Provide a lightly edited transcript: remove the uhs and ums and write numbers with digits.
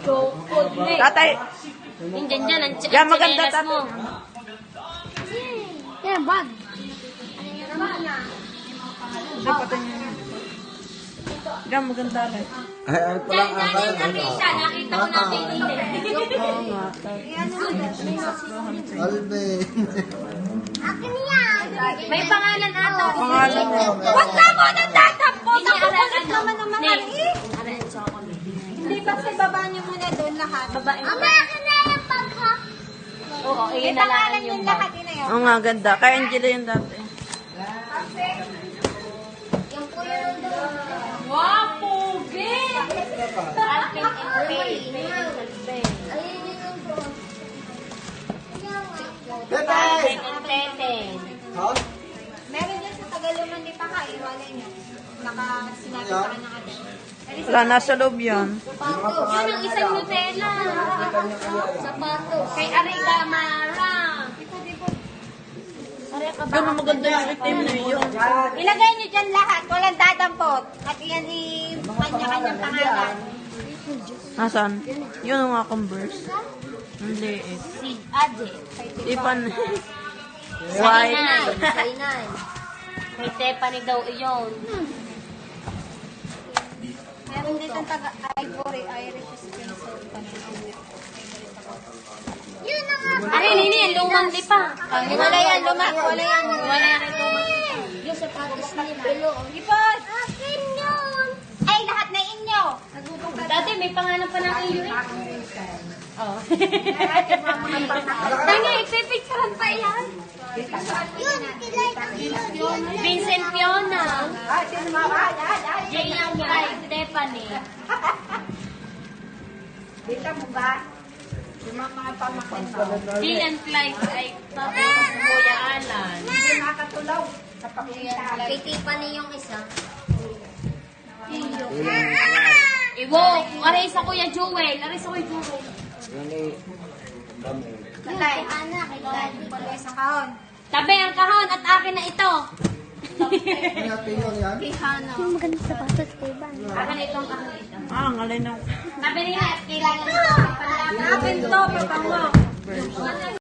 Chocolate. Tatay. Yung dyan, ang Yan, maganda, tsinelas mo. Yan, bag. Dapat niya yan. Yan, maganda rin. Ay, ano pala ang Dyan, Arisha, nakita ko na pinili. Oo nga. Alvin. Akin yan. May pangalan ata. Pangalan mo. Huwag ka mo nang tatampo. Nakukulit naman ng mga liit. Aray, chocolate. Hindi ba sa baba niyo muna doon lahat? Babae. Ama, akin na yung pagha. Oo, May iyon na lang pangalan yung yung bag. lahat yun na yun. Oo nga, ganda. Kay Angela yun dati. Yung kuya yung doon. Wow, pugi! Alpin and Pay. Ayun yung doon. Bebe! Alpin and Tete. Ha? Meron dyan sa Tagaluman, di pa ka, iwala niyo. Sinabi sa kanya ate. Wala, nasa loob yan. Sapatos. Yun ang isang Nutella. Sapatos. Kay Ariga Mara. Gano'n maganda yung itim na yun. Ilagay niyo dyan lahat, walang dadampot. At iyan kanya-kanyang pangalan. Nasaan? Yun ang mga Converse. Ang liit. Si Ade. Ipan. White. Kainan. Kay Tepani daw iyon. Meron dito ang taga-Ivory, Irish Spencer. Yun na nga. Ari, Nini, ang lumang di pa. Wala yan, wala yan. Wala yan rin lumang. Yung sapatos ni Pelo. Ipon! Akin yun! Ay, lahat na inyo! Dati may pangalan pa ng iyo eh. Oo. Tanga, ipipicturean pa yan. Yun, kilay ang yun. Vincent Fiona. J.M. Pride, Stephanie. Dito mo ba? Yung mga pamakin mo. Dylan Clyde ay tatay ko si Kuya Alan. Hindi makatulaw. Kay Tiffany yung isa. Iwo, aray sa Kuya Jewel. Aray sa Kuya Jewel. Kalay. Ana, kay Daddy. Pala sa kahon. Tabi ang kahon at akin na ito. Natin yun yan. Kay Hana. Akin na itong kahon na ito. Ah, ang alay na. Tabi nila at kailangan ito. Akin to, papango.